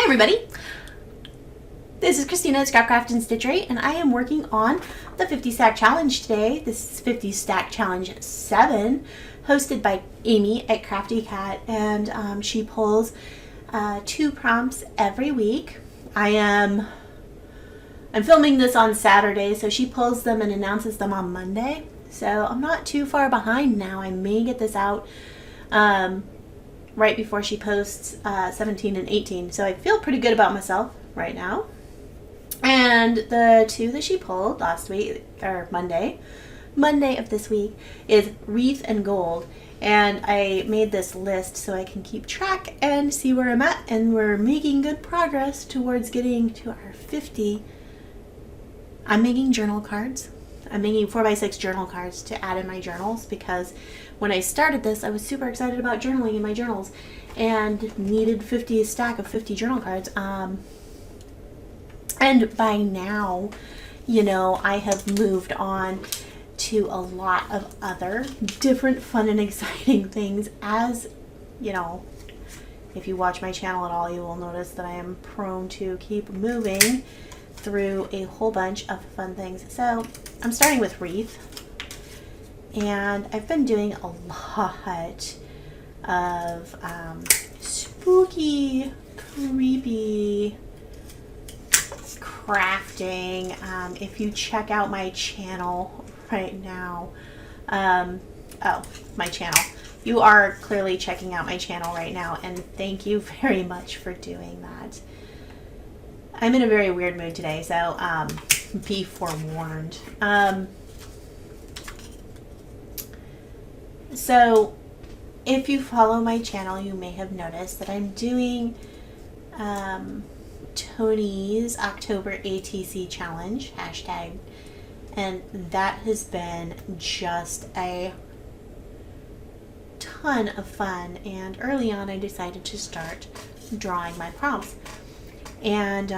Hi everybody, this is Christina at Scrapcraft and Stitchery, and I am working on the 50 stack challenge today. This is 50 stack challenge 7, hosted by Amy at Crafty Cat, and she pulls 2 prompts every week. I'm filming this on Saturday, so she pulls them and announces them on Monday. So I'm not too far behind now. I may get this out right before she posts 17 and 18. So I feel pretty good about myself right now. And the 2 that she pulled last week, or Monday of this week, is Wreath and Gold. And I made this list so I can keep track and see where I'm at. And we're making good progress towards getting to our 50. I'm making journal cards. I'm making 4x6 journal cards to add in my journals, because when I started this, I was super excited about journaling in my journals and needed a stack of 50 journal cards. And by now, I have moved on to a lot of other different fun and exciting things. As if you watch my channel at all, you will notice that I am prone to keep moving through a whole bunch of fun things. So I'm starting with Wreath, and I've been doing a lot of spooky, creepy crafting. If you check out my channel right now, my channel, you are clearly checking out my channel right now, and thank you very much for doing that. I'm in a very weird mood today, so be forewarned. So if you follow my channel, you may have noticed that I'm doing Tony's October ATC challenge, hashtag, and that has been just a ton of fun. And early on, I decided to start drawing my prompts. And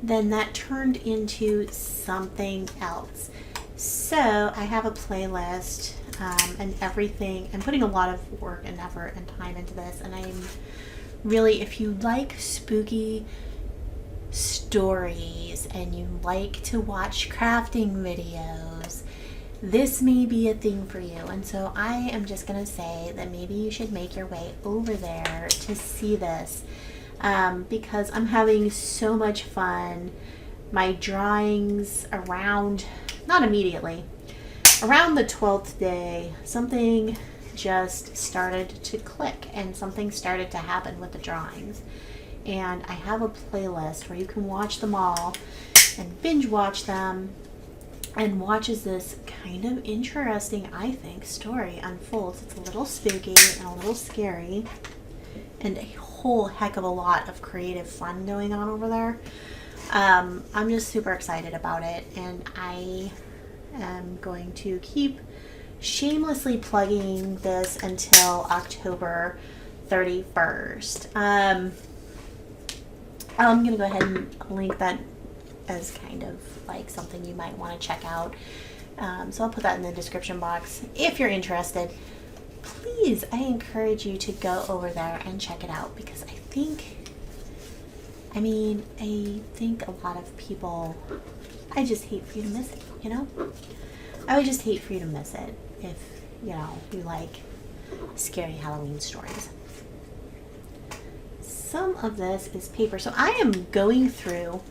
then that turned into something else. So I have a playlist and everything. I'm putting a lot of work and effort and time into this. And I'm really, if you like spooky stories and you like to watch crafting videos, this may be a thing for you. And so I am just going to say that maybe you should make your way over there to see this, because I'm having so much fun. My drawings around, not immediately, around the 12th day, something just started to click and something started to happen with the drawings. And I have a playlist where you can watch them all and binge watch them, and watches this kind of interesting, I think, story unfolds. It's a little spooky and a little scary, and a whole heck of a lot of creative fun going on over there. I'm just super excited about it, and I am going to keep shamelessly plugging this until October 31st. I'm going to go ahead and link that as kind of like something you might want to check out. So I'll put that in the description box. If you're interested, please, I encourage you to go over there and check it out, because I think a lot of people, I just hate for you to miss it, I would just hate for you to miss it if, you like scary Halloween stories. Some of this is paper. So I am going through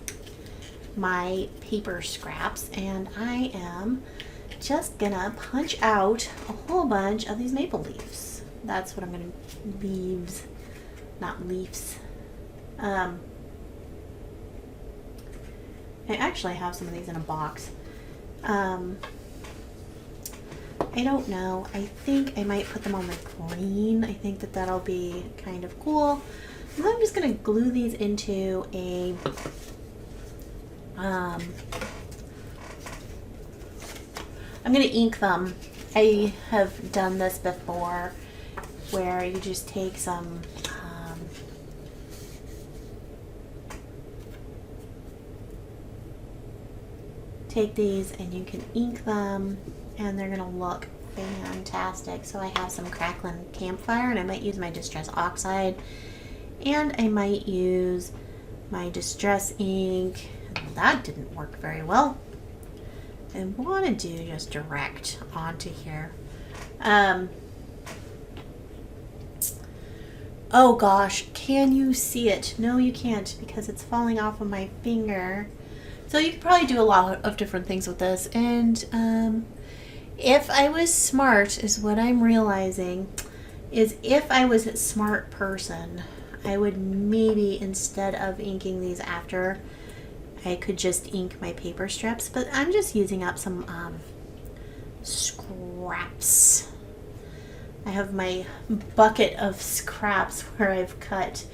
my paper scraps, and I am just gonna punch out a whole bunch of these maple leaves. That's what I'm gonna, leaves, not leaves. I actually have some of these in a box. I don't know. I think I might put them on the green. I think that that'll be kind of cool. And then I'm just gonna glue these into a I'm going to ink them. I have done this before, where you just take some take these and you can ink them, and they're going to look fantastic. So I have some crackling campfire, and I might use my Distress Oxide, and I might use my Distress ink. That didn't work very well. I want to do just direct onto here. Oh gosh, can you see it? No, you can't, because it's falling off of my finger. So you could probably do a lot of different things with this. And if I was smart, is what I'm realizing, is if I was a smart person, I would maybe, instead of inking these after, I could just ink my paper strips. But I'm just using up some scraps. I have my bucket of scraps where I've cut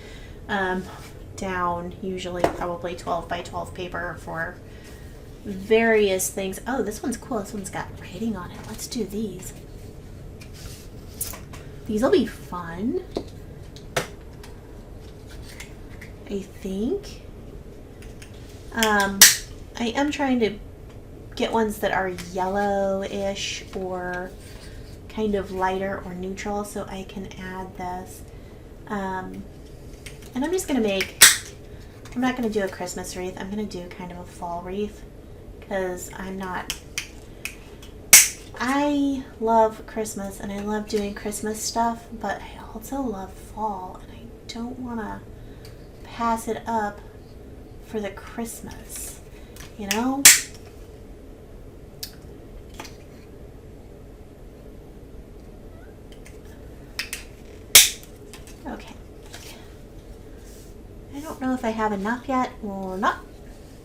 down, usually probably 12 by 12 paper for various things. Oh, this one's cool. This one's got writing on it. Let's do these. These will be fun, I think. I am trying to get ones that are yellowish or kind of lighter or neutral, so I can add this. And I'm just going to make, I'm not going to do a Christmas wreath. I'm going to do kind of a fall wreath, because I love Christmas and I love doing Christmas stuff, but I also love fall, and I don't want to pass it up for the Christmas, you know? Okay. I don't know if I have enough yet or not.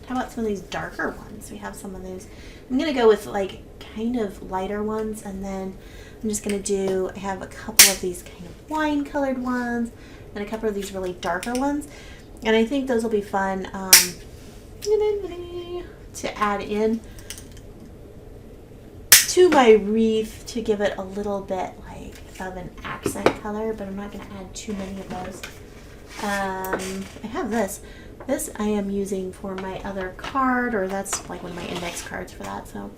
How about some of these darker ones? We have some of those. I'm going to go with like kind of lighter ones, and then I'm just going to do, I have a couple of these kind of wine colored ones and a couple of these really darker ones. And I think those will be fun to add in to my wreath to give it a little bit like of an accent color, but I'm not going to add too many of those. I have this. This I am using for my other card, or that's like one of my index cards for that. So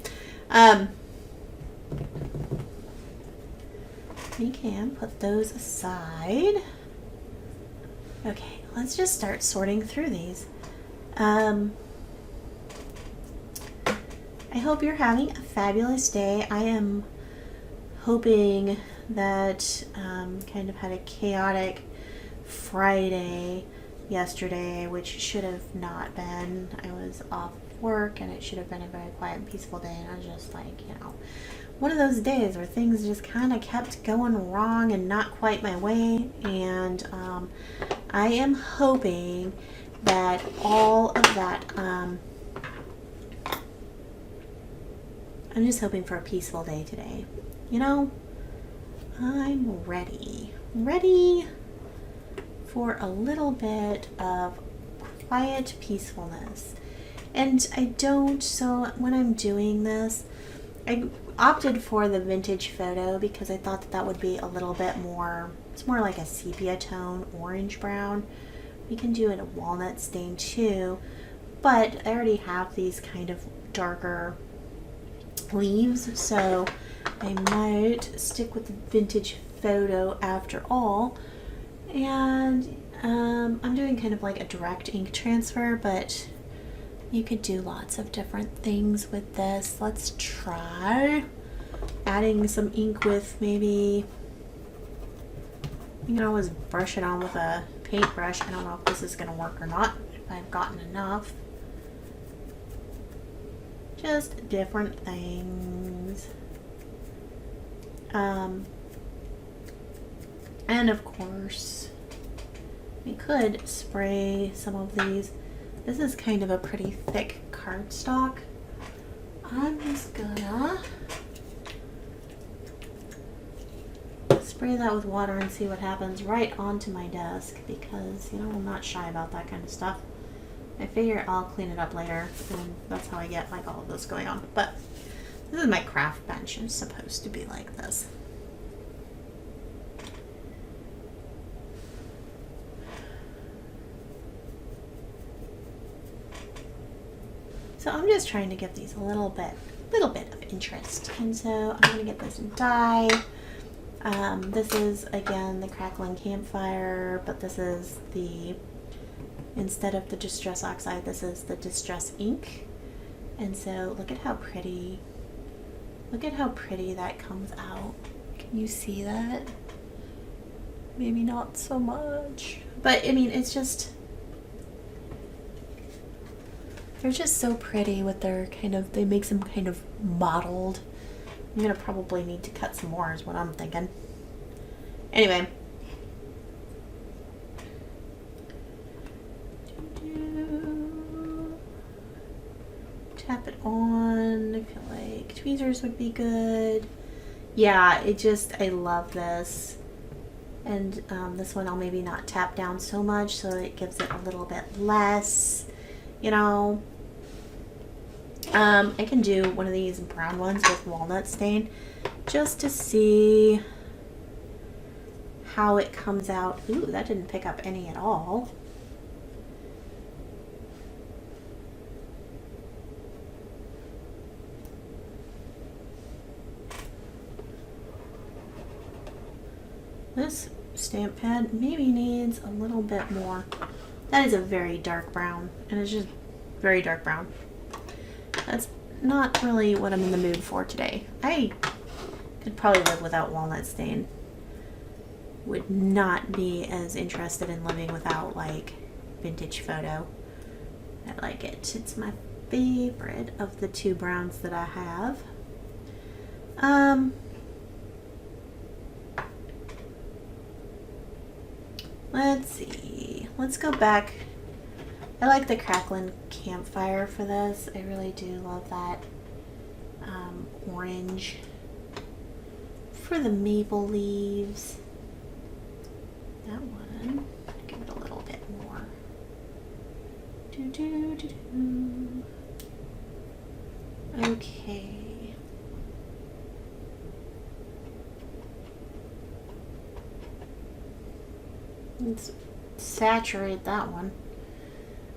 we can put those aside. Okay, let's just start sorting through these. I hope you're having a fabulous day. I am hoping that kind of had a chaotic Friday yesterday, which should have not been. I was off work and it should have been a very quiet and peaceful day, and I was just like, you know, one of those days where things just kind of kept going wrong and not quite my way. And I am hoping that all of that, I'm just hoping for a peaceful day today. You know, I'm ready for a little bit of quiet peacefulness. And I don't, so when I'm doing this, I opted for the vintage photo because I thought that that would be a little bit more, it's more like a sepia tone, orange brown. We can do it a walnut stain too, but I already have these kind of darker leaves, so I might stick with the vintage photo after all. And I'm doing kind of like a direct ink transfer, but you could do lots of different things with this. Let's try adding some ink with maybe, you can always brush it on with a paintbrush. I don't know if this is going to work or not, if I've gotten enough. Just different things. And of course, we could spray some of these. This is kind of a pretty thick cardstock. I'm just gonna spray that with water and see what happens right onto my desk, because, you know, I'm not shy about that kind of stuff. I figure I'll clean it up later, and that's how I get like all of this going on. But this is my craft bench. It's supposed to be like this. So I'm just trying to give these a little bit little bit of interest. And so I'm gonna get this dye. This is again the crackling campfire, but this is the, instead of the distress oxide, this is the distress ink. And so look at how pretty, look at how pretty that comes out. Can you see that? Maybe not so much, but I mean, it's just, they're just so pretty with their kind of, they make them kind of mottled. I'm gonna probably need to cut some more is what I'm thinking. Anyway. Tap it on. I feel like tweezers would be good. Yeah, it just, I love this. And this one I'll maybe not tap down so much, so it gives it a little bit less, you know. I can do one of these brown ones with walnut stain just to see how it comes out. Ooh, that didn't pick up any at all. This stamp pad maybe needs a little bit more. That is a very dark brown, and it's just very dark brown. That's not really what I'm in the mood for today. I could probably live without walnut stain. Would not be as interested in living without like vintage photo. I like it. It's my favorite of the two browns that I have. Let's see. Let's go back. I like the crackling campfire for this. I really do love that orange for the maple leaves. That one. Give it a little bit more. Do, do, do, do. Okay. Let's saturate that one.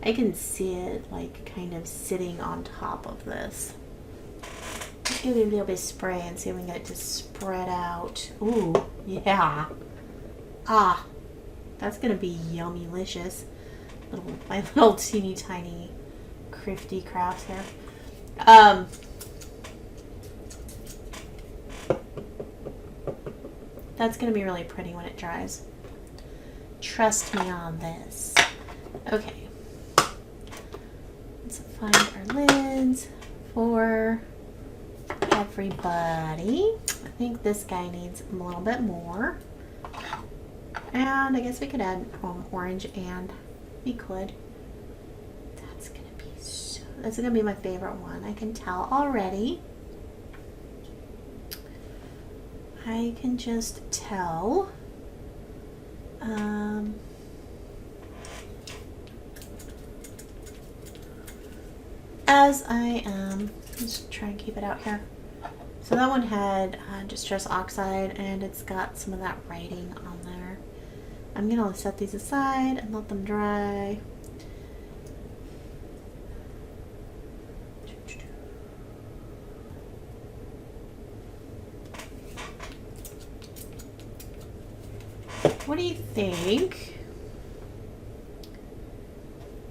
I can see it like kind of sitting on top of this. Let's give it a little bit of spray and see if we can get it to spread out. Ooh, yeah. Ah, that's gonna be yummy-licious. My little teeny tiny crafty crafts here. That's gonna be really pretty when it dries. Trust me on this. Okay. Let's find our lids for everybody. I think this guy needs a little bit more. And I guess we could add orange, and we could. That's gonna be my favorite one. I can tell already. I can just tell. As I am, let's try and keep it out here. So that one had distress oxide, and it's got some of that writing on there. I'm gonna set these aside and let them dry. What do you think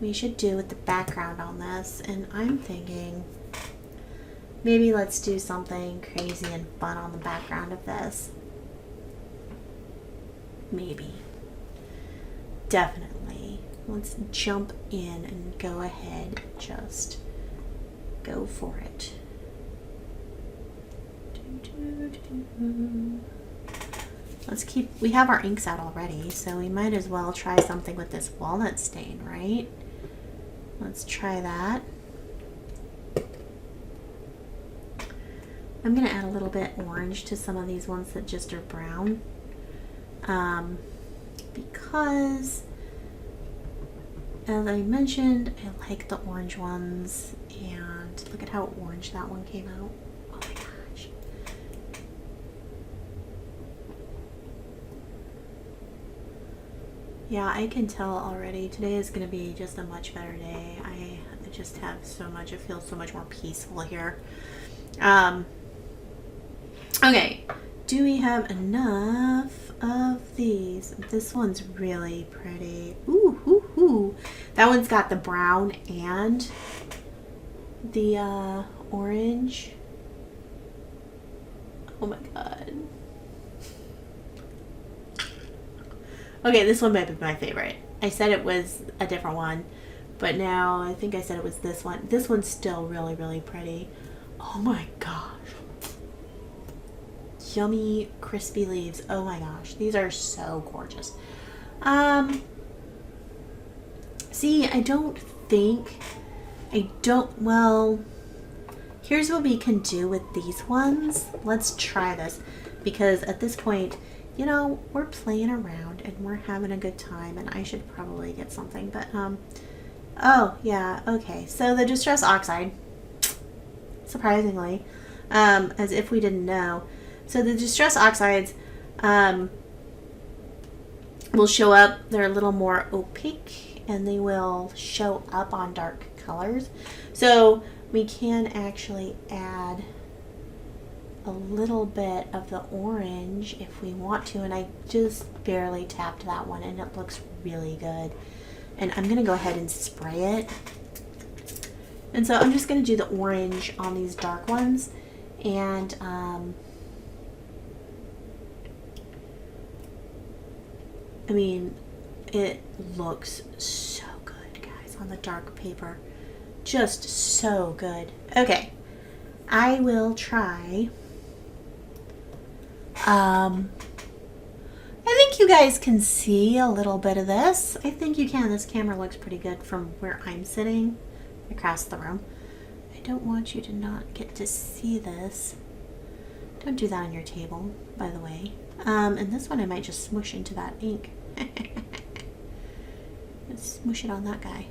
we should do with the background on this? And I'm thinking maybe let's do something crazy and fun on the background of this. Maybe. Definitely. Let's jump in and go ahead. Just go for it. We have our inks out already, so we might as well try something with this walnut stain, right? Let's try that. I'm going to add a little bit orange to some of these ones that just are brown. Because, as I mentioned, I like the orange ones, and look at how orange that one came out. Oh my gosh. Yeah, I can tell already. Today is going to be just a much better day. I just have so much, it feels so much more peaceful here. Okay, do we have enough of these? This one's really pretty. Ooh, ooh, ooh. That one's got the brown and the orange. Oh my god. Okay, this one might be my favorite. I said it was a different one, but now I think I said it was this one. This one's still really, really pretty. Oh my gosh. Yummy, crispy leaves. Oh my gosh. These are so gorgeous. See, well, here's what we can do with these ones. Let's try this, because at this point, you know, we're playing around and we're having a good time, and I should probably get something, but, oh, yeah, okay. So the Distress Oxide, surprisingly, as if we didn't know. So the Distress Oxides, will show up. They're a little more opaque, and they will show up on dark colors. So we can actually add a little bit of the orange if we want to, and I just barely tapped that one and it looks really good. And I'm gonna go ahead and spray it. And so I'm just gonna do the orange on these dark ones, and I mean, it looks so good, guys, on the dark paper. Just so good. Okay, I will try. I think you guys can see a little bit of this. I think you can. This camera looks pretty good from where I'm sitting across the room. I don't want you to not get to see this. Don't do that on your table, by the way. And this one I might just smush into that ink. Let's smush it on that guy.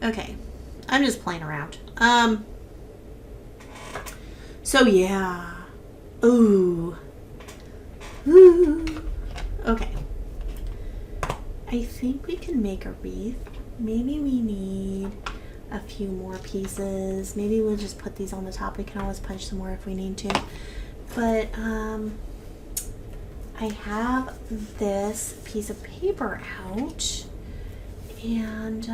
Okay, I'm just playing around. So yeah. Ooh. Ooh. Okay. I think we can make a wreath. Maybe we need a few more pieces. Maybe we'll just put these on the top. We can always punch some more if we need to. But I have this piece of paper out, and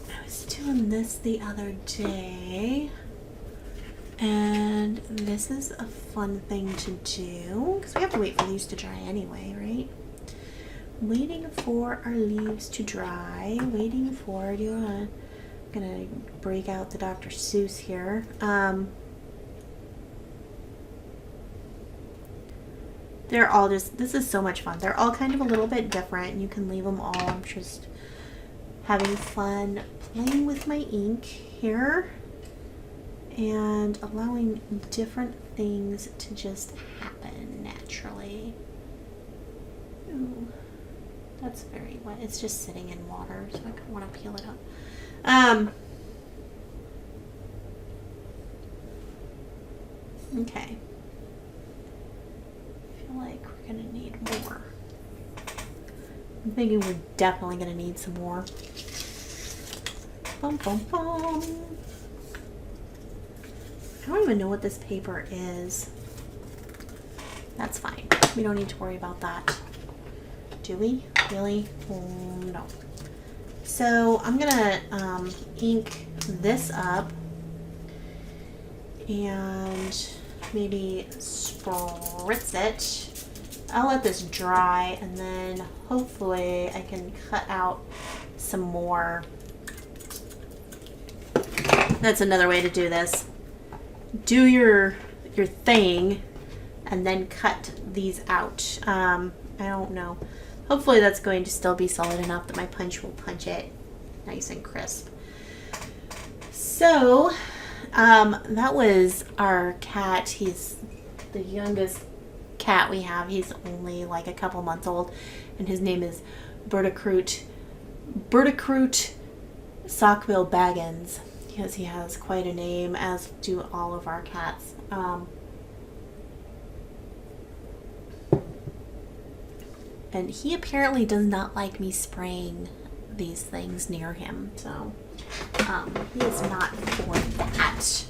I was doing this the other day, and this is a fun thing to do because we have to wait for these to dry anyway, right? Waiting for our leaves to dry. Waiting for. I'm gonna break out the Dr. Seuss here. They're all just, this is so much fun. They're all kind of a little bit different, and you can leave them all. I'm just having fun playing with my ink here and allowing different things to just happen naturally. Ooh, that's very wet. It's just sitting in water, so I kind of want to peel it up. Okay. Like we're gonna need more. I'm thinking we're definitely gonna need some more. Bum, bum, bum. I don't even know what this paper is. That's fine. We don't need to worry about that. Do we? Really? No. So I'm gonna ink this up and maybe spritz it. I'll let this dry, and then hopefully I can cut out some more. That's another way to do this. Do your thing and then cut these out. I don't know. Hopefully that's going to still be solid enough that my punch will punch it nice and crisp. So that was our cat. He's the youngest cat we have. He's only like a couple months old, and his name is Bertacroot Sockbill Baggins, because he has quite a name, as do all of our cats. And he apparently does not like me spraying these things near him, so He is not for that.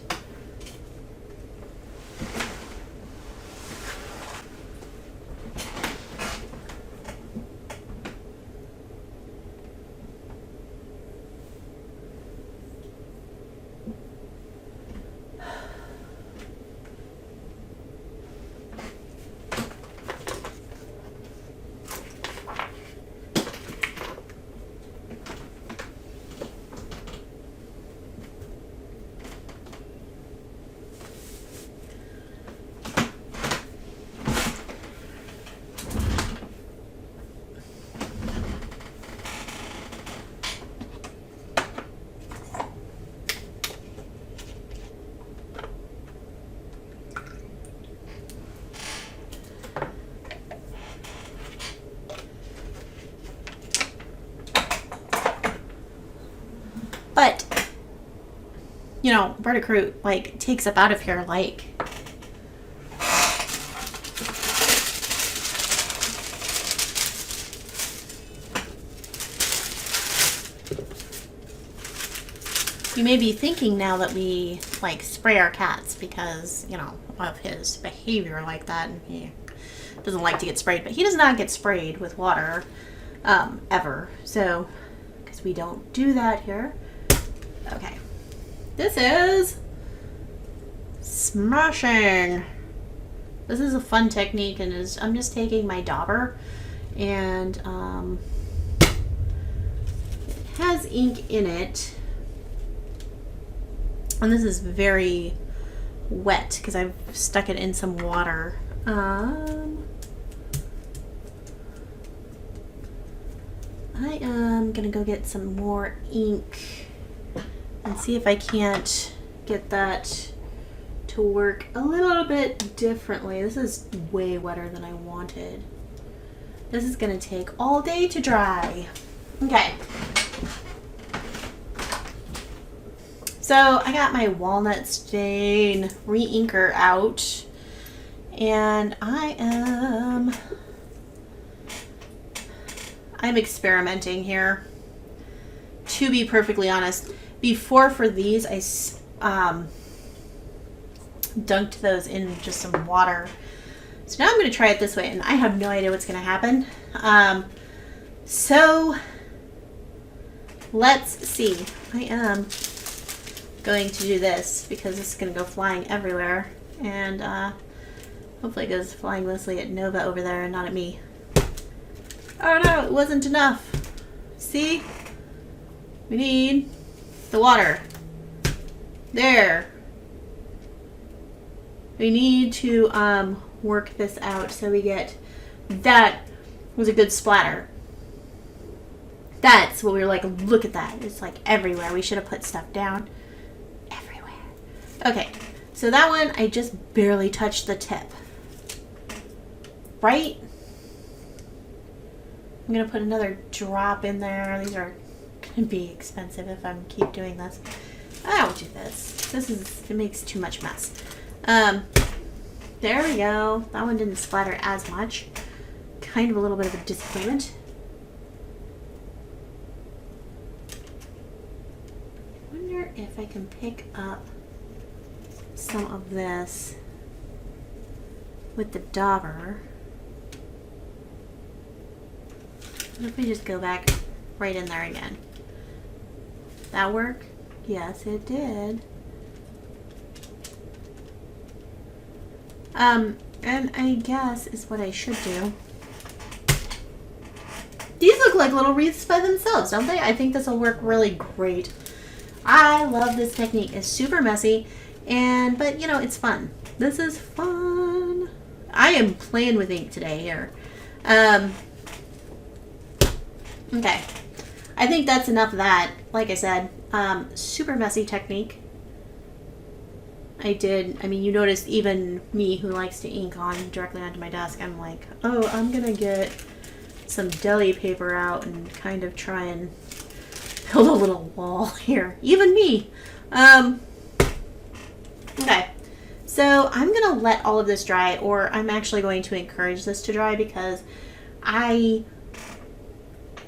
But, you know, Verticruit, like, takes up out of here, like, you may be thinking now that we, like, spray our cats because, you know, of his behavior like that, and he doesn't like to get sprayed, but he does not get sprayed with water, ever, so, because we don't do that here. Okay, this is smashing. This is a fun technique, and I'm just taking my dauber, and it has ink in it, and this is very wet because I've stuck it in some water. I am gonna go get some more ink and see if I can't get that to work a little bit differently. This is way wetter than I wanted. This is gonna take all day to dry. Okay. So I got my walnut stain re-inker out, and I'm experimenting here, to be perfectly honest. Before, for these, I dunked those in just some water. So now I'm going to try it this way, and I have no idea what's going to happen. So let's see. I am going to do this because this is going to go flying everywhere, and hopefully it goes flying mostly at Nova over there and not at me. Oh no, it wasn't enough. See? We need the water. There. We need to work this out so we get, that was a good splatter. That's what we were like, look at that. It's like everywhere. We should have put stuff down everywhere. Okay, so that one I just barely touched the tip. Right? I'm gonna put another drop in there. These are gonna be expensive if I keep doing this. I don't do this. It makes too much mess. There we go. That one didn't splatter as much. Kind of a little bit of a disappointment. I wonder if I can pick up some of this with the dauber. What if we just go back right in there again? That work? Yes, it did. And I guess is what I should do. These look like little wreaths by themselves, don't they? I think this will work really great. I love this technique. It's super messy, but you know, it's fun. This is fun. I am playing with ink today here. Okay. I think that's enough of that. Like I said, super messy technique. I mean, you noticed even me who likes to ink directly onto my desk, I'm like, oh, I'm gonna get some deli paper out and kind of try and build a little wall here. Even me. Okay. So I'm gonna let all of this dry, or I'm actually going to encourage this to dry because I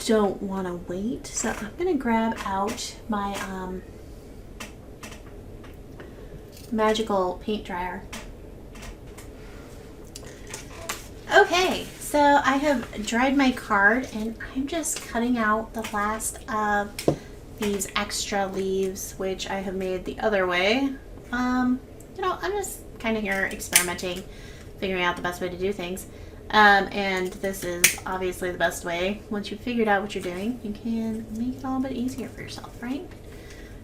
don't want to wait. So I'm going to grab out my magical paint dryer. Okay, so I have dried my card and I'm just cutting out the last of these extra leaves, which I have made the other way. You know, I'm just kind of here experimenting, figuring out the best way to do things. And this is obviously the best way. Once you've figured out what you're doing, you can make it a little bit easier for yourself, right?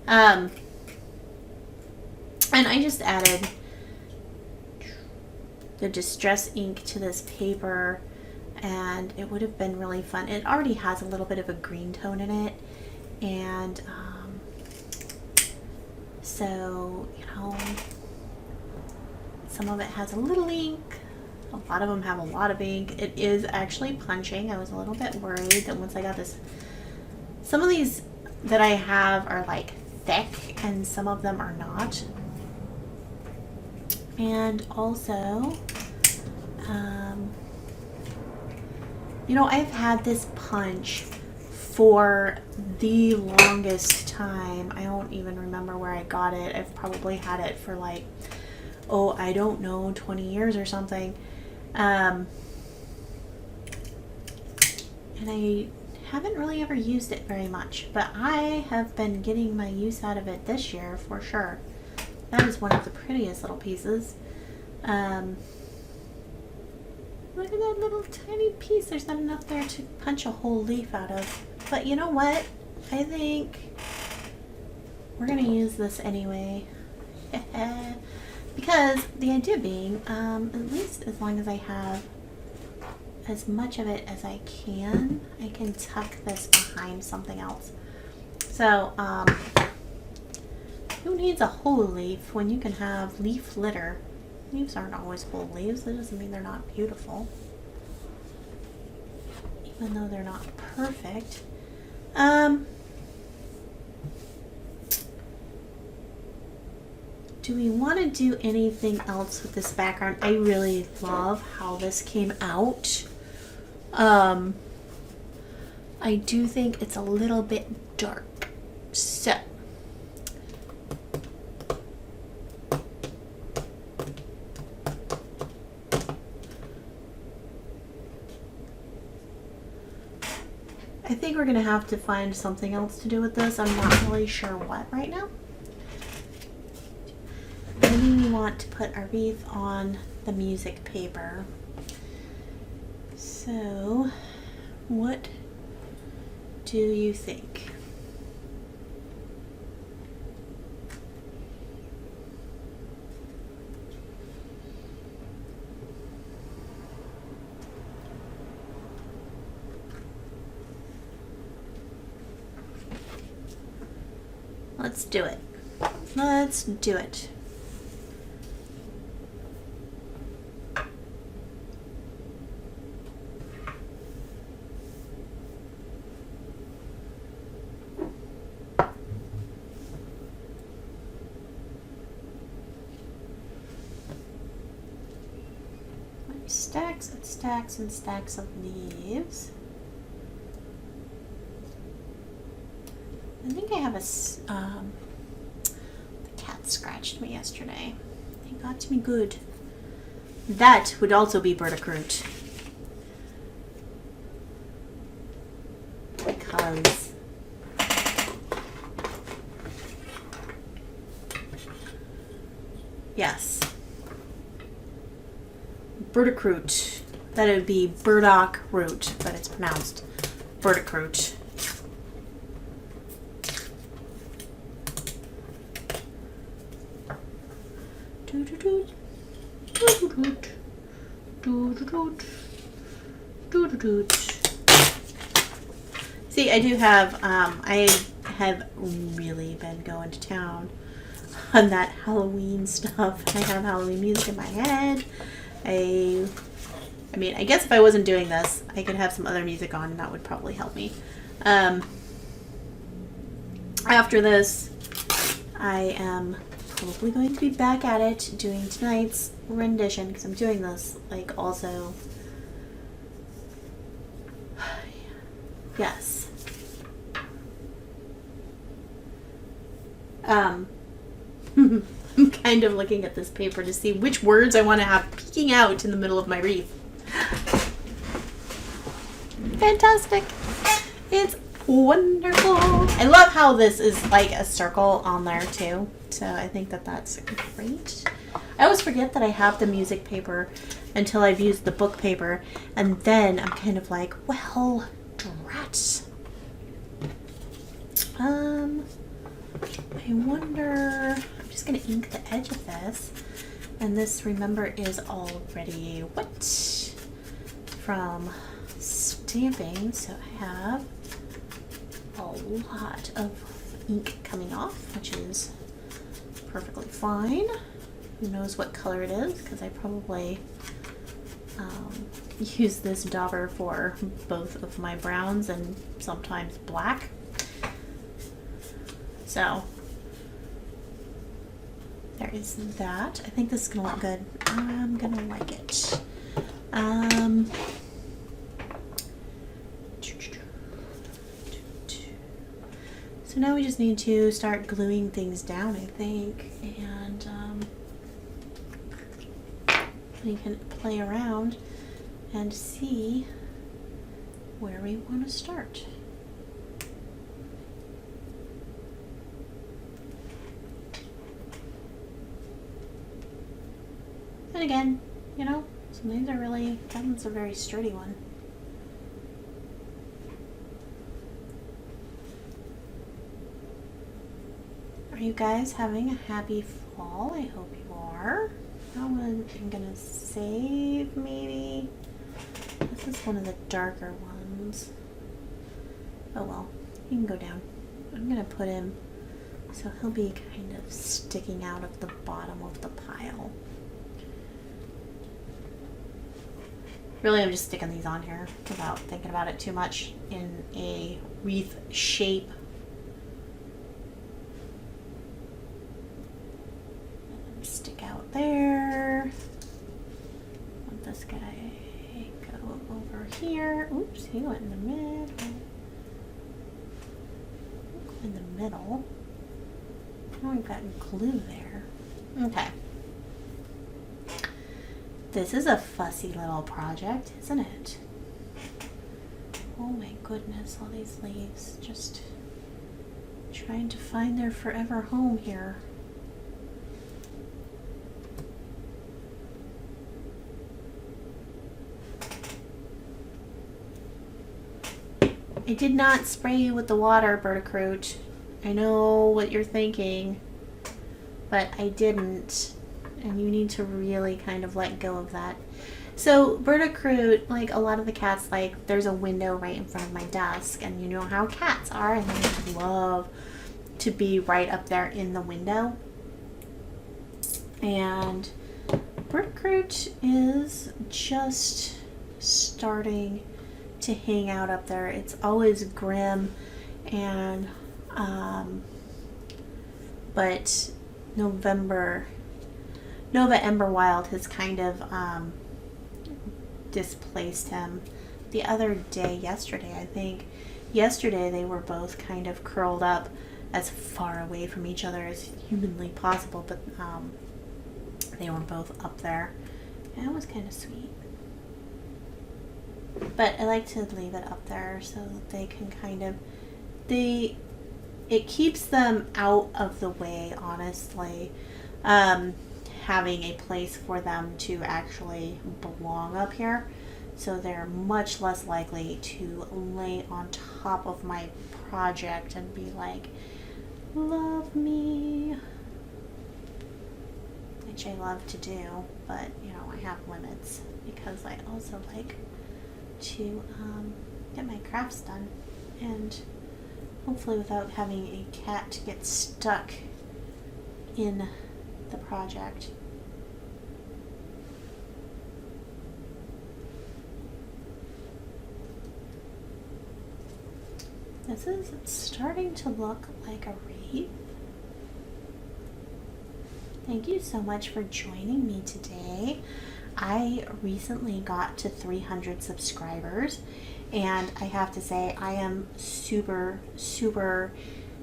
And I just added the distress ink to this paper, and it would have been really fun. It already has a little bit of a green tone in it, and so, you know, some of it has a little ink, a lot of them have a lot of ink. It is actually punching. I was a little bit worried that once I got this, some of these that I have are like thick and some of them are not. And also, you know, I've had this punch for the longest time. I don't even remember where I got it. I've probably had it for like, oh, I don't know, 20 years or something. And I haven't really ever used it very much, but I have been getting my use out of it this year for sure. That is one of the prettiest little pieces. Look at that little tiny piece. There's not enough there to punch a whole leaf out of. But you know what? I think we're going to use this anyway. Because the idea being, at least as long as I have as much of it as I can tuck this behind something else. So, who needs a whole leaf when you can have leaf litter? Leaves aren't always whole leaves. That doesn't mean they're not beautiful. Even though they're not perfect. Do we want to do anything else with this background? I really love how this came out. I do think it's a little bit dark. So, I think we're going to have to find something else to do with this. I'm not really sure what right now. Maybe we want to put our wreath on the music paper. So, what do you think? Let's do it. Let's do it. Stacks and stacks and stacks of leaves. I think I have a, the cat scratched me yesterday. They got to me good. That would also be Bertacroot. Because yes. Bertacroot. That would be burdock root, but it's pronounced Bertacroot. See, I do have, I have really been going to town on that Halloween stuff. I have Halloween music in my head. I mean, I guess if I wasn't doing this, I could have some other music on and that would probably help me. After this, I am probably going to be back at it doing tonight's rendition because I'm doing this like also Yes. I'm kind of looking at this paper to see which words I want to have peeking out in the middle of my wreath. Fantastic. It's wonderful. I love how this is like a circle on there too. So I think that that's great. I always forget that I have the music paper until I've used the book paper. And then I'm kind of like, well, drats. I wonder, I'm just going to ink the edge of this. And this, remember, is already wet from stamping. So I have a lot of ink coming off, which is perfectly fine. Who knows what color it is, because I probably use this dauber for both of my browns and sometimes black. So there is that. I think this is gonna look good. I'm gonna like it. So now we just need to start gluing things down, I think, and we can play around and see where we want to start. And again, you know, some of these are really, that one's a very sturdy one. Are you guys having a happy fall? I hope you are. I'm gonna save maybe. This is one of the darker ones. Oh well, he can go down. I'm gonna put him so he'll be kind of sticking out of the bottom of the pile. Really, I'm just sticking these on here without thinking about it too much in a wreath shape. Stick out there. Let this guy go over here. Oops, he went in the middle. In the middle. Now we've got glue there. Okay. This is a fussy little project, isn't it? Oh my goodness, all these leaves just trying to find their forever home here. I did not spray you with the water, Bertacroot. I know what you're thinking, but I didn't. And you need to really kind of let go of that. So Bertacroot, like a lot of the cats, like there's a window right in front of my desk, and you know how cats are, and they love to be right up there in the window. And Bertacroot is just starting to hang out up there. It's always grim, and but Nova Ember Wild has kind of displaced him. The other day, yesterday, I think, they were both kind of curled up as far away from each other as humanly possible, but they were both up there, and it was kind of sweet. But I like to leave it up there so that they can kind of, it keeps them out of the way, honestly. Having a place for them to actually belong up here, so they're much less likely to lay on top of my project and be like, love me, which I love to do, but you know, I have limits because I also like to get my crafts done, and hopefully without having a cat get stuck in the project. This is starting to look like a wreath. Thank you so much for joining me today. I recently got to 300 subscribers, and I have to say I am super, super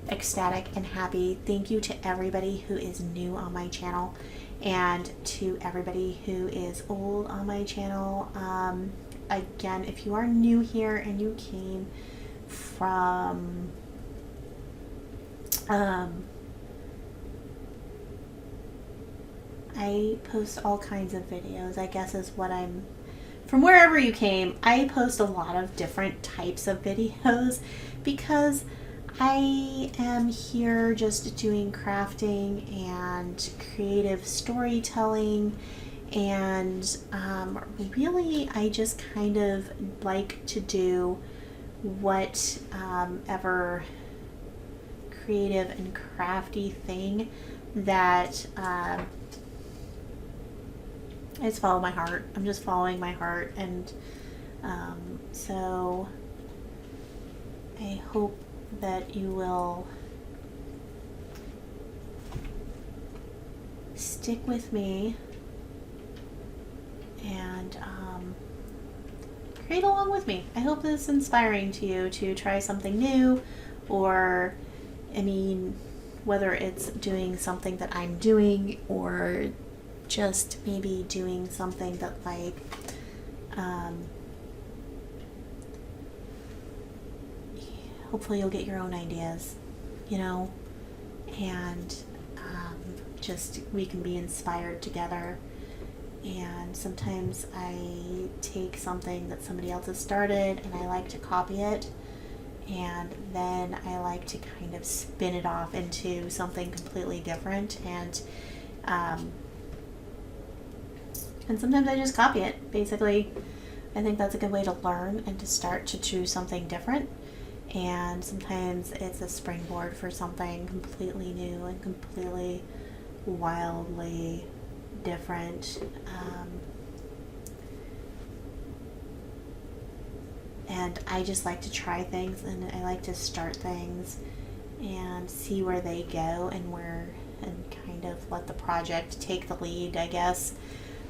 ecstatic and happy. Thank you to everybody who is new on my channel and to everybody who is old on my channel. Again, if you are new here and you came from I post all kinds of videos, I guess is what I'm, from wherever you came, I post a lot of different types of videos because I am here just doing crafting and creative storytelling, and really I just kind of like to do whatever creative and crafty thing that I just follow my heart. I'm just following my heart, and so I hope that you will stick with me and create along with me. I hope this is inspiring to you to try something new, or I mean, whether it's doing something that I'm doing or just maybe doing something that like hopefully you'll get your own ideas, you know, and just we can be inspired together. And sometimes I take something that somebody else has started and I like to copy it, and then I like to kind of spin it off into something completely different, and sometimes I just copy it. Basically, I think that's a good way to learn and to start to do something different. And sometimes it's a springboard for something completely new and completely wildly different. And I just like to try things, and I like to start things and see where they go and kind of let the project take the lead, I guess.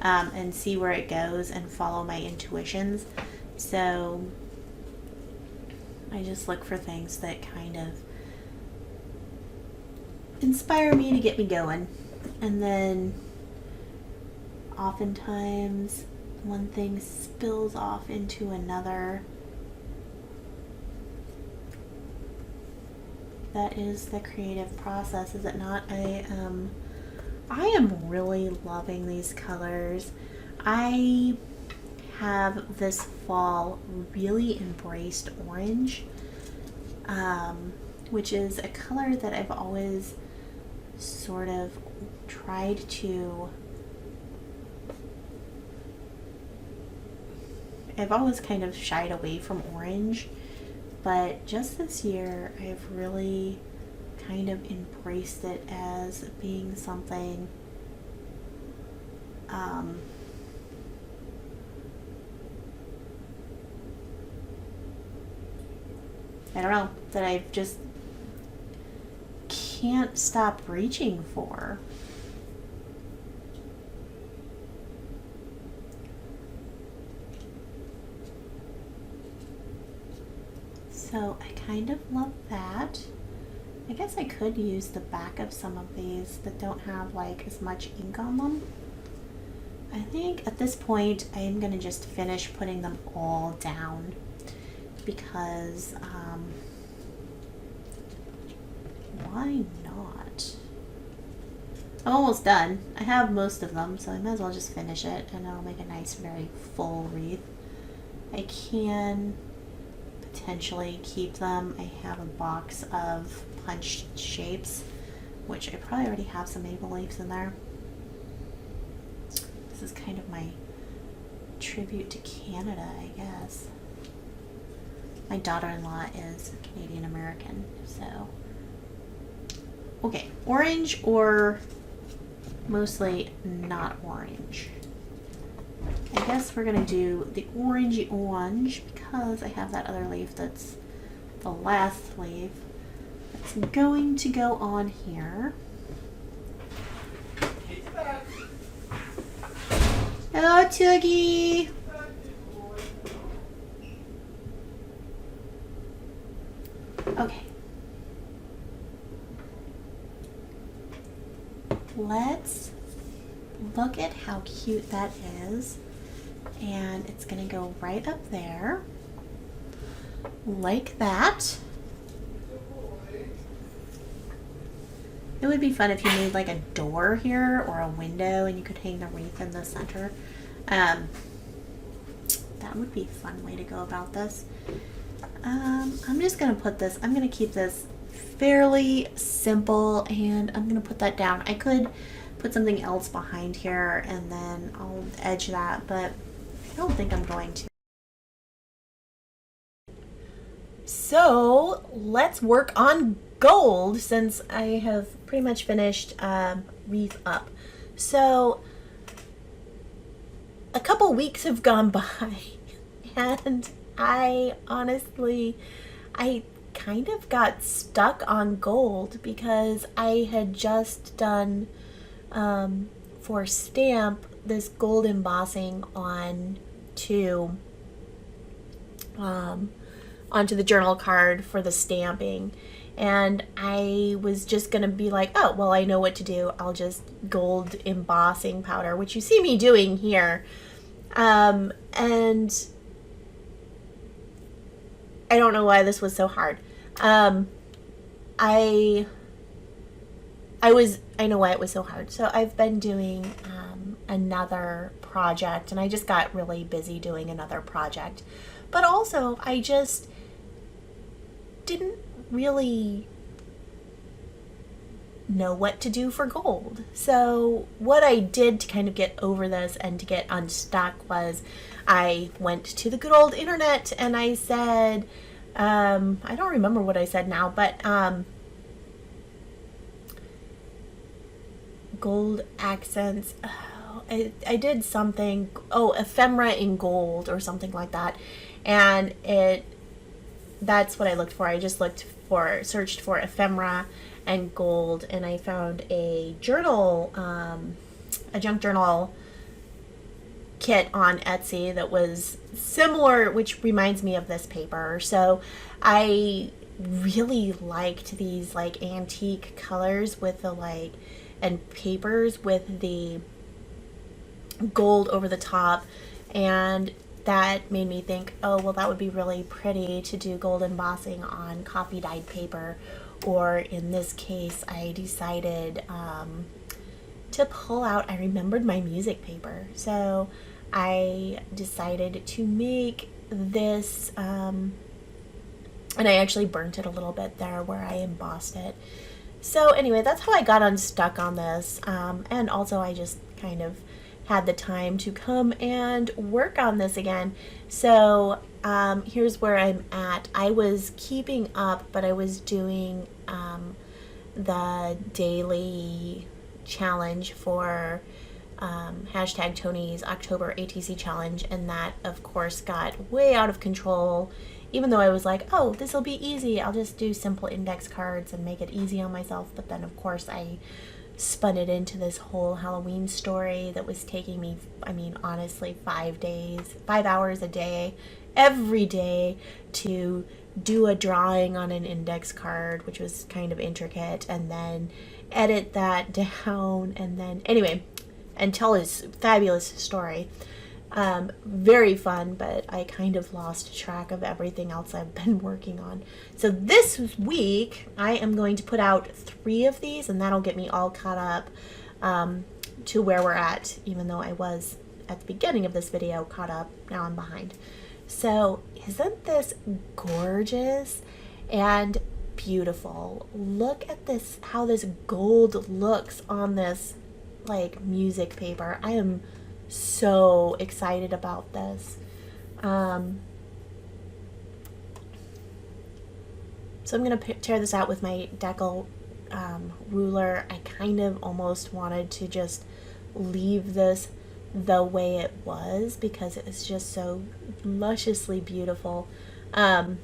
And see where it goes and follow my intuitions. So I just look for things that kind of inspire me to get me going. And then oftentimes one thing spills off into another. That is the creative process, is it not? I am really loving these colors. I have this fall really embraced orange, which is a color that I've always sort of tried to, I've always kind of shied away from orange, but just this year I've really kind of embraced it as being something I don't know, that I just can't stop reaching for. So I kind of love that. I guess I could use the back of some of these that don't have like as much ink on them. I think at this point I am going to just finish putting them all down because why not? I'm almost done. I have most of them, so I might as well just finish it and it'll make a nice very full wreath. I can potentially keep them. I have a box of punched shapes, which I probably already have some maple leaves in there. This is kind of my tribute to Canada, I guess. My daughter-in-law is Canadian American, so. Okay, orange or mostly not orange. I guess we're gonna do the orangey orange because I have that other leaf that's the last leaf that's going to go on here. Hello, Toogie. Okay. Let's look at how cute that is. And it's gonna go right up there. Like that. It would be fun if you made like a door here or a window and you could hang the wreath in the center. That would be a fun way to go about this. I'm just gonna put this, I'm gonna keep this fairly simple and I'm gonna put that down. I could put something else behind here and then I'll edge that, but I don't think I'm going to. So let's work on gold since I have pretty much finished Wreath up. So a couple weeks have gone by and I honestly, I kind of got stuck on gold because I had just done for stamp this gold embossing onto the journal card for the stamping, and I was just gonna be like, oh well, I know what to do, I'll just gold embossing powder, which you see me doing here, and I don't know why this was so hard. I know why it was so hard. So I've been doing another project, and I just got really busy doing another project, but also I just didn't really know what to do for gold. So what I did to kind of get over this and to get unstuck was I went to the good old internet and I said, I don't remember what I said now, but gold accents. I did something, ephemera in gold or something like that, and that's what I looked for. I just searched for ephemera and gold, and I found a journal, a junk journal kit on Etsy that was similar, which reminds me of this paper. So I really liked these like antique colors with the and papers with the gold over the top, and that made me think, oh well, that would be really pretty to do gold embossing on coffee dyed paper, or in this case I decided to pull out, I remembered my music paper, so I decided to make this, and I actually burnt it a little bit there where I embossed it. So anyway, that's how I got unstuck on this, and also I just kind of had the time to come and work on this again. So here's where I'm at. I was keeping up, but I was doing the daily challenge for hashtag Tony's October ATC challenge, and that of course got way out of control, even though I was like, oh, this will be easy, I'll just do simple index cards and make it easy on myself. But then of course I spun it into this whole Halloween story that was taking me, I mean, honestly, 5 hours a day, every day, to do a drawing on an index card, which was kind of intricate, and then edit that down, and then, anyway, and tell his fabulous story. Very fun, but I kind of lost track of everything else I've been working on. So this week I am going to put out 3 of these, and that'll get me all caught up to where we're at, even though I was at the beginning of this video caught up. Now I'm behind. So isn't this gorgeous and beautiful? Look at this, how this gold looks on this like music paper. I am so excited about this. So I'm going to tear this out with my decal ruler. I kind of almost wanted to just leave this the way it was because it is just so lusciously beautiful. And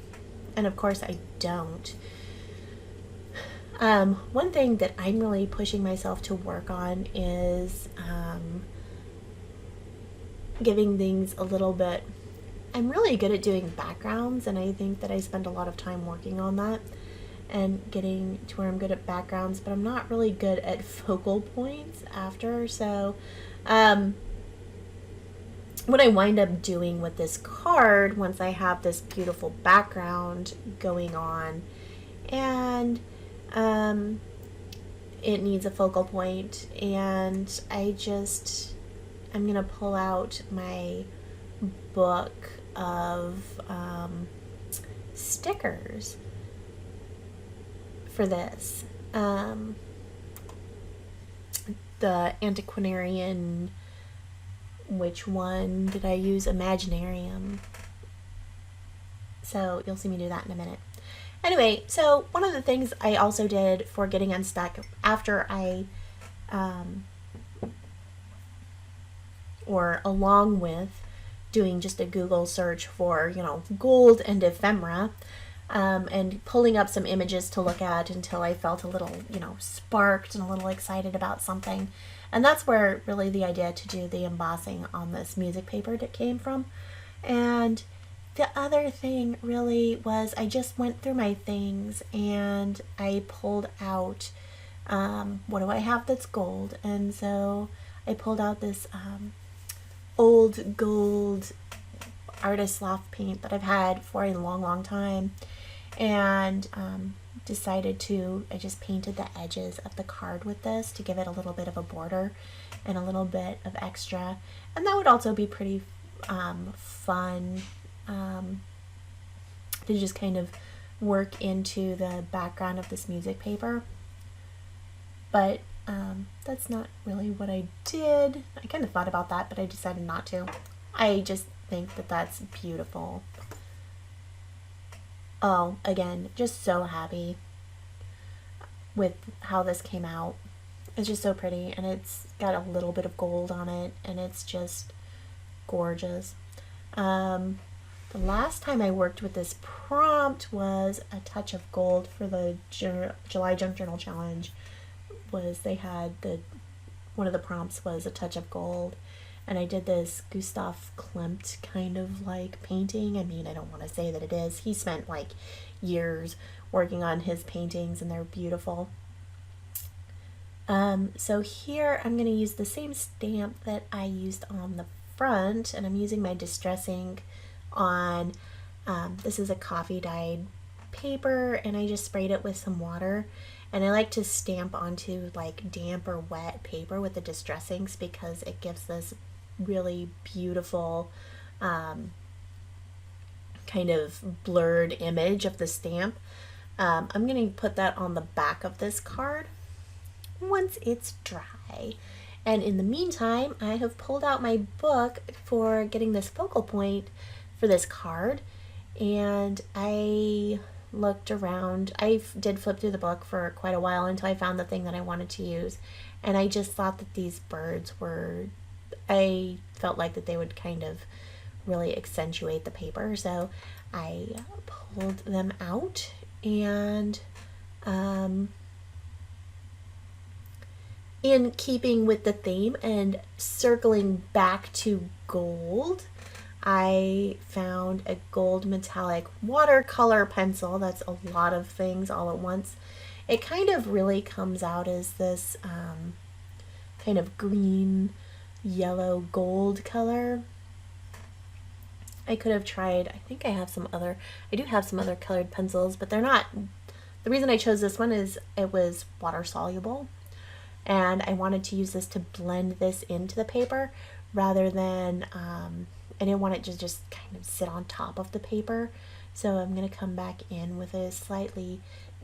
of course I don't. One thing that I'm really pushing myself to work on is giving things a little bit. I'm really good at doing backgrounds, and I think that I spend a lot of time working on that and getting to where I'm good at backgrounds, but I'm not really good at focal points after. So what I wind up doing with this card, once I have this beautiful background going on and it needs a focal point, and I'm gonna pull out my book of stickers for this. The antiquarian, which one did I use? Imaginarium. So you'll see me do that in a minute. Anyway, so one of the things I also did for getting unstuck after I, or along with doing just a Google search for, gold and ephemera, and pulling up some images to look at until I felt a little, sparked and a little excited about something. And that's where really the idea to do the embossing on this music paper that came from. And the other thing really was I just went through my things and I pulled out, what do I have that's gold? And so I pulled out this old gold artist loft paint that I've had for a long, long time, and I just painted the edges of the card with this to give it a little bit of a border and a little bit of extra. And that would also be pretty fun to just kind of work into the background of this music paper. But that's not really what I did. I kind of thought about that, but I decided not to. I just think that that's beautiful. Oh, again, just so happy with how this came out. It's just so pretty, and it's got a little bit of gold on it, and it's just gorgeous. The last time I worked with this prompt was a touch of gold for the July Junk Journal Challenge. They had one of the prompts was a touch of gold, and I did this Gustav Klimt kind of like painting. I mean, I don't want to say that it is. He spent like years working on his paintings, and they're beautiful. So here I'm going to use the same stamp that I used on the front, and I'm using my Distress ink on, this is a coffee dyed paper, and I just sprayed it with some water. And I like to stamp onto like damp or wet paper with the Distress inks because it gives this really beautiful kind of blurred image of the stamp. I'm going to put that on the back of this card once it's dry. And in the meantime, I have pulled out my book for getting this focal point for this card, and I looked around. I did flip through the book for quite a while until I found the thing that I wanted to use, and I just thought that these birds I felt like that they would kind of really accentuate the paper, so I pulled them out, and in keeping with the theme and circling back to gold, I found a gold metallic watercolor pencil. That's a lot of things all at once. It kind of really comes out as this kind of green, yellow, gold color. I could have tried, I think I do have some other colored pencils, but they're not, the reason I chose this one is it was water soluble, and I wanted to use this to blend this into the paper rather than, I didn't want it to just kind of sit on top of the paper. So I'm going to come back in with a slightly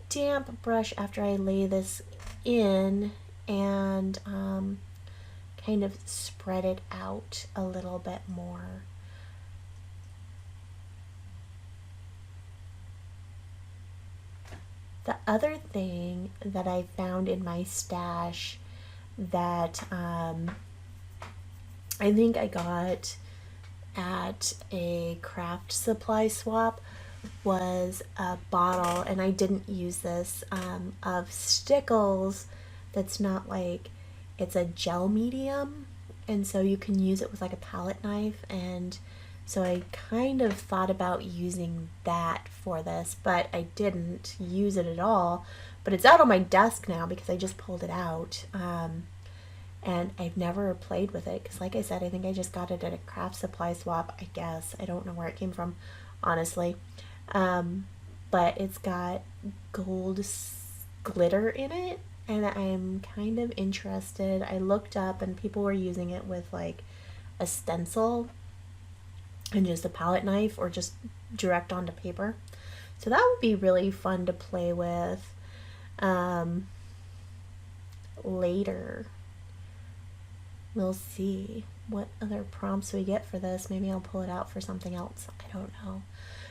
damp brush after I lay this in and kind of spread it out a little bit more. The other thing that I found in my stash that I think I got at a craft supply swap was a bottle, and I didn't use this, of Stickles that's not like, it's a gel medium, and so you can use it with like a palette knife, and so I kind of thought about using that for this, but I didn't use it at all. But it's out on my desk now because I just pulled it out. And I've never played with it because, like I said, I think I just got it at a craft supply swap, I guess. I don't know where it came from, honestly. But it's got gold glitter in it, and I'm kind of interested. I looked up and people were using it with like a stencil and just a palette knife or just direct onto paper. So that would be really fun to play with later. We'll see what other prompts we get for this. Maybe I'll pull it out for something else. I don't know.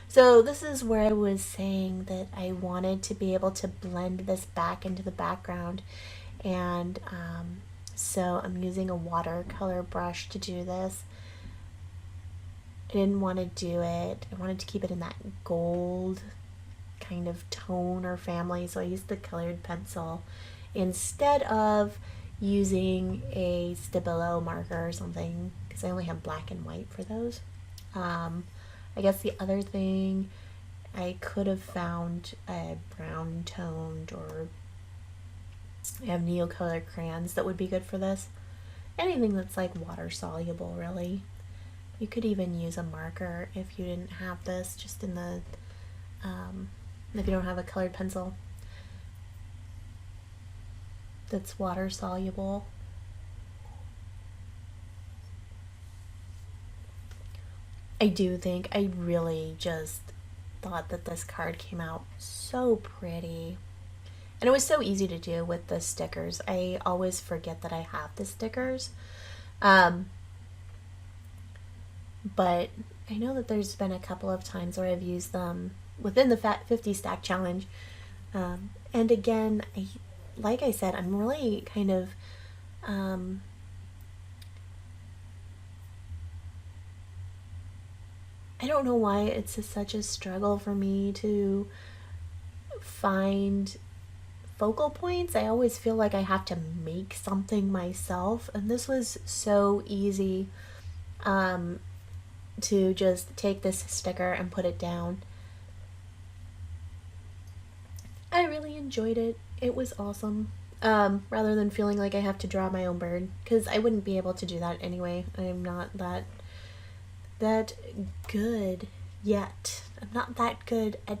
So this is where I was saying that I wanted to be able to blend this back into the background. And so I'm using a watercolor brush to do this. I didn't want to do it. I wanted to keep it in that gold kind of tone or family. So I used the colored pencil instead of using a Stabilo marker or something, because I only have black and white for those. I guess the other thing, I could have found a brown toned, or I have Neocolor crayons that would be good for this. Anything that's like water soluble, really. You could even use a marker if you didn't have this, just in the, if you don't have a colored pencil that's water soluble. I do think I really just thought that this card came out so pretty, and it was so easy to do with the stickers. I always forget that I have the stickers, but I know that there's been a couple of times where I've used them within the 50 stack challenge, and again, like I said, I'm really kind of I don't know why it's such a struggle for me to find focal points. I always feel like I have to make something myself, and this was so easy to just take this sticker and put it down. I really enjoyed it. It was awesome. Rather than feeling like I have to draw my own bird, because I wouldn't be able to do that anyway. I'm not that good yet. I'm not that good at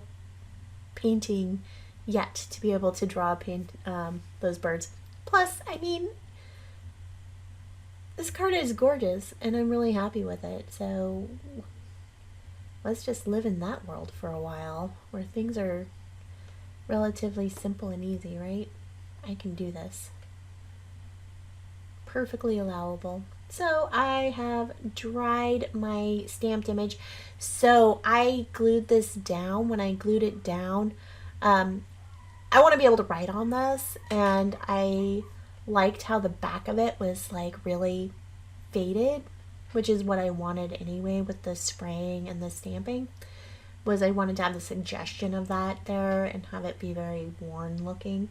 painting yet to be able to draw those birds. Plus, I mean, this card is gorgeous and I'm really happy with it. So let's just live in that world for a while where things are relatively simple and easy, right? I can do this. Perfectly allowable. So I have dried my stamped image. So I glued this down. When I glued it down, I want to be able to write on this, and I liked how the back of it was like really faded, which is what I wanted anyway with the spraying and the stamping. Was I wanted to have the suggestion of that there and have it be very worn looking.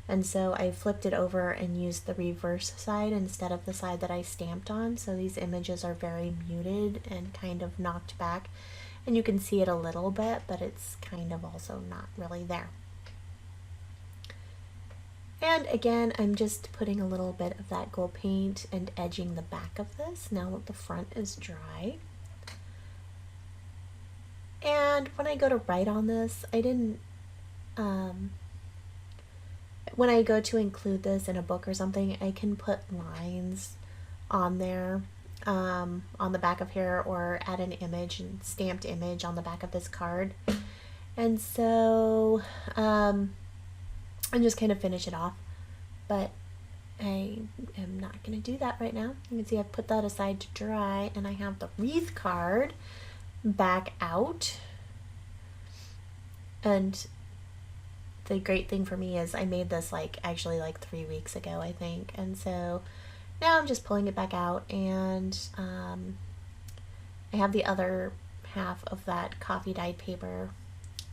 And so I flipped it over and used the reverse side instead of the side that I stamped on. So these images are very muted and kind of knocked back. And you can see it a little bit, but it's kind of also not really there. And again, I'm just putting a little bit of that gold paint and edging the back of this now that the front is dry. And when I go to write on this, I didn't, when I go to include this in a book or something, I can put lines on there, on the back of here, or add an image and stamped image on the back of this card. And so, I'm just kind of finish it off, but I am not going to do that right now. You can see I've put that aside to dry, and I have the wreath card back out. And the great thing for me is I made this actually 3 weeks ago, I think, and so now I'm just pulling it back out, and I have the other half of that coffee dyed paper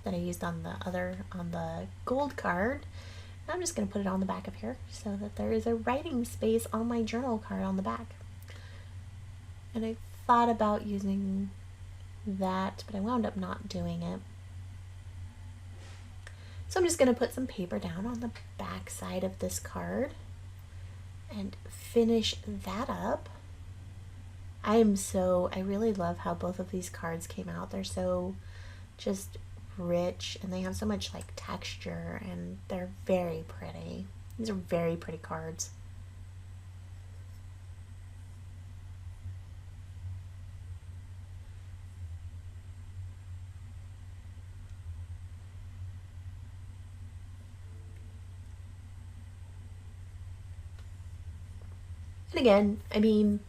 that I used on the gold card. I'm just going to put it on the back of here so that there is a writing space on my journal card on the back. And I thought about using that, but I wound up not doing it. So I'm just going to put some paper down on the back side of this card and finish that up. I really love how both of these cards came out. They're so just rich and they have so much like texture and they're very pretty. These are very pretty cards. And again, I mean,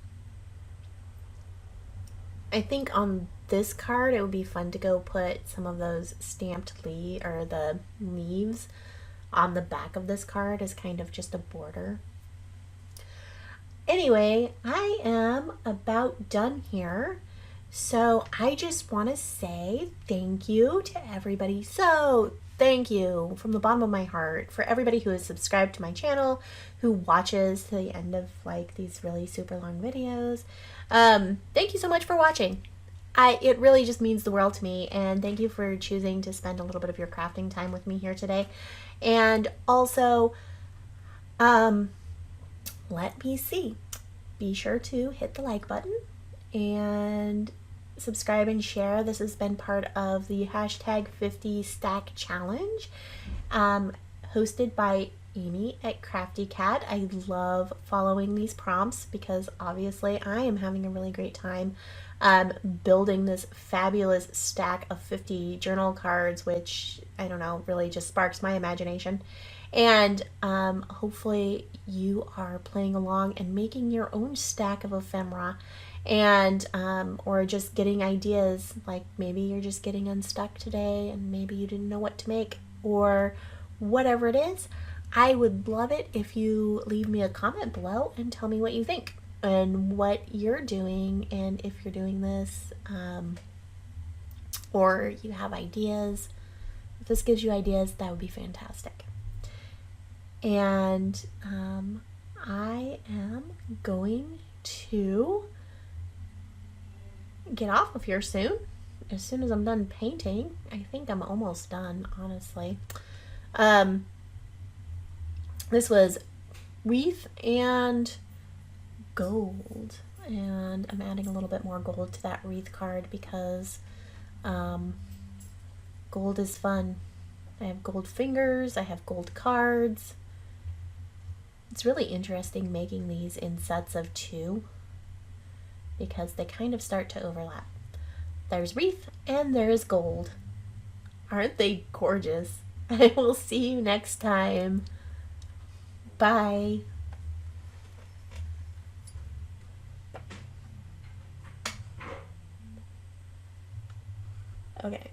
I think on this card it would be fun to go put some of those stamped the leaves on the back of this card as kind of just a border. Anyway, I am about done here. So I just want to say thank you to everybody. So thank you from the bottom of my heart for everybody who is subscribed to my channel, who watches to the end of like these really super long videos. Thank you so much for watching. It really just means the world to me, and thank you for choosing to spend a little bit of your crafting time with me here today. And also, let me see. Be sure to hit the like button and subscribe and share. This has been part of the hashtag 50 stack challenge, hosted by Amy at Crafty Cat. I love following these prompts because obviously I am having a really great time building this fabulous stack of 50 journal cards, which I don't know, really just sparks my imagination. And hopefully you are playing along and making your own stack of ephemera, and or just getting ideas, like maybe you're just getting unstuck today and maybe you didn't know what to make, or whatever it is. I would love it if you leave me a comment below and tell me what you think and what you're doing, and if you're doing this or you have ideas. If this gives you ideas, that would be fantastic. And I am going to get off of here soon. As soon as I'm done painting. I think I'm almost done, honestly. This was Wreath and Gold, and I'm adding a little bit more gold to that wreath card because gold is fun. I have gold fingers, I have gold cards. It's really interesting making these in sets of 2 because they kind of start to overlap. There's wreath and there's gold. Aren't they gorgeous? I will see you next time. Bye. Okay.